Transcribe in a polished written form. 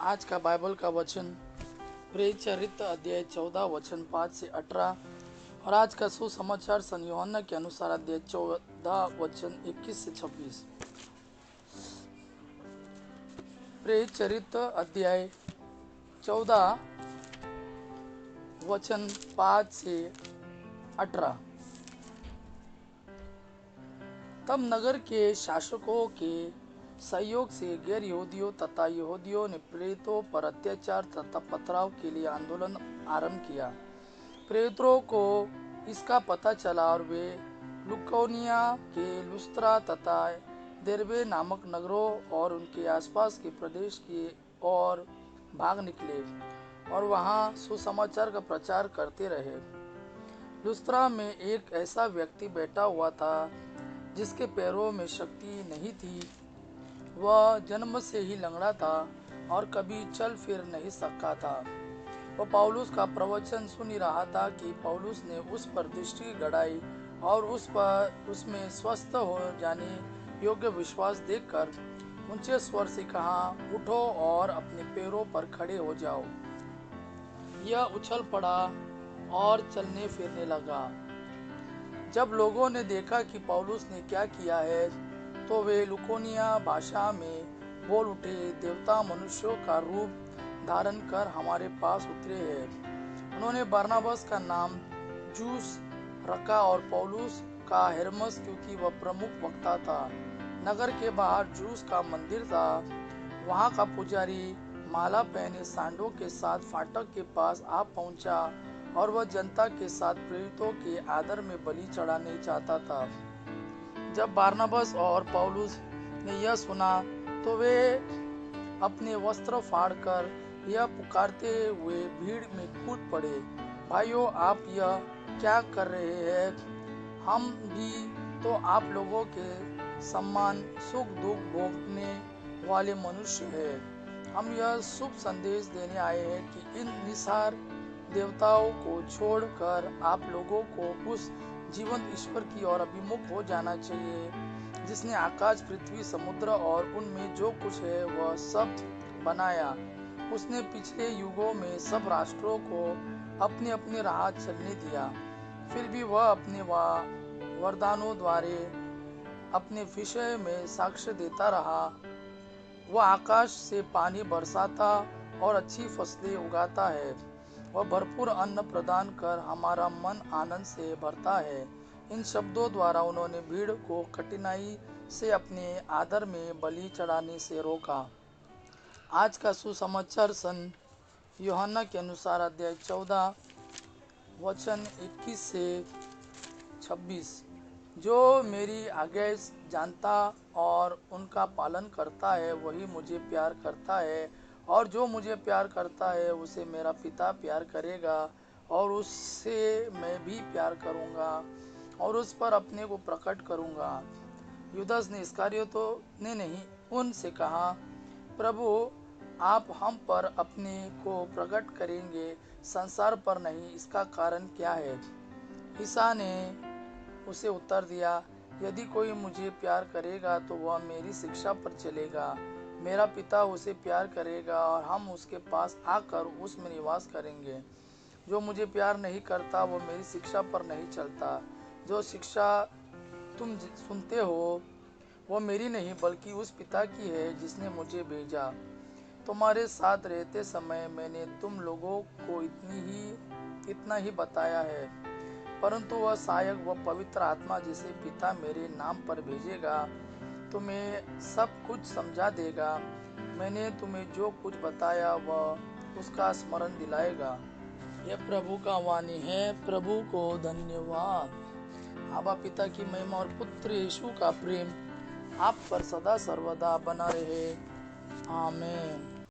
आज का बाइबल का वचन प्रेरित चरित्र अध्याय 14 वचन 5 से 18 और आज का सुसमाचार सन यूहन्ना के अनुसार अध्याय 14 वचन 21 से 26। प्रेरित चरित्र अध्याय 14 वचन 5 से 18। तब नगर के शासकों के सहयोग से गैर यहूदियों तथा यहूदियों ने प्रेरितों पर अत्याचार तथा पथराव के लिए आंदोलन आरंभ किया। प्रेरितों को इसका पता चला और वे लुकोनिया के लुस्त्रा तथा देरबे नामक नगरों और उनके आसपास के प्रदेश की ओर भाग निकले और वहां सुसमाचार का प्रचार करते रहे। लुस्त्रा में एक ऐसा व्यक्ति बैठा हुआ था जिसके पैरों में शक्ति नहीं थी। वह जन्म से ही लंगड़ा था और कभी चल फिर नहीं सकता था। वह पौलुस का प्रवचन सुन ही रहा था कि पौलुस ने उस पर दृष्टि गड़ाई और उसमें स्वस्थ हो जाने योग्य विश्वास देखकर ऊंचे स्वर से कहा, उठो और अपने पैरों पर खड़े हो जाओ। यह उछल पड़ा और चलने फिरने लगा। जब लोगों ने देखा कि पौलुस ने क्या किया है तो वे लुकोनिया भाषा में बोल उठे, देवता मनुष्यों का रूप धारण कर हमारे पास उतरे हैं। उन्होंने बरनबास का नाम जूस रखा और पौलुस का हेर्मस, क्योंकि वह प्रमुख वक्ता था। नगर के बाहर जूस का मंदिर था। वहां का पुजारी माला पहने सांडों के साथ फाटक के पास आ पहुंचा और वह जनता के साथ प्रेरितों के आदर में बलि चढ़ाने चाहता था। जब बरनबास और पौलुस ने यह सुना तो वे अपने वस्त्र फाड़कर यह पुकारते हुए भीड़ में कूद पड़े, भाइयों, आप यह क्या कर रहे हैं? हम भी तो आप लोगों के समान सुख दुख भोगने वाले मनुष्य हैं। हम यह शुभ संदेश देने आए हैं कि इन निसार देवताओं को छोड़कर आप लोगों को उस जीवंत ईश्वर की ओर अभिमुख हो जाना चाहिए जिसने आकाश, पृथ्वी, समुद्र और उनमें जो कुछ है वह सब बनाया। उसने पिछले युगों में सब राष्ट्रों को अपने अपने राह चलने दिया, फिर भी वह अपने वरदानों द्वारा अपने विषय में साक्ष्य देता रहा। वह आकाश से पानी बरसाता और अच्छी फसलें उगाता है। वह भरपूर अन्न प्रदान कर हमारा मन आनंद से भरता है। इन शब्दों द्वारा उन्होंने भीड़ को कठिनाई से अपने आदर में बलि चढ़ाने से रोका। आज का सुसमाचार सन यूहन्ना के अनुसार अध्याय 14 वचन 21 से 26। जो मेरी आज्ञा जानता और उनका पालन करता है वही मुझे प्यार करता है, और जो मुझे प्यार करता है उसे मेरा पिता प्यार करेगा और उससे मैं भी प्यार करूंगा और उस पर अपने को प्रकट करूंगा। यूदास ने इस्करियोती ने नहीं उनसे कहा, प्रभु, आप हम पर अपने को प्रकट करेंगे, संसार पर नहीं, इसका कारण क्या है? ईसा ने उसे उत्तर दिया, यदि कोई मुझे प्यार करेगा तो वह मेरी शिक्षा पर चलेगा। मेरा पिता उसे प्यार करेगा और हम उसके पास आकर उसमें निवास करेंगे। जो मुझे प्यार नहीं करता वो मेरी शिक्षा पर नहीं चलता। जो शिक्षा तुम सुनते हो वो मेरी नहीं बल्कि उस पिता की है जिसने मुझे भेजा। तुम्हारे साथ रहते समय मैंने तुम लोगों को इतना ही बताया है, परंतु वह सहायक, वह पवित्र आत्मा जिसे पिता मेरे नाम पर भेजेगा, तुम्हें सब कुछ समझा देगा। मैंने तुम्हें जो कुछ बताया वह उसका स्मरण दिलाएगा। यह प्रभु का वाणी है। प्रभु को धन्यवाद। आबा पिता की महिमा और पुत्र यीशु का प्रेम आप पर सदा सर्वदा बना रहे। आमीन।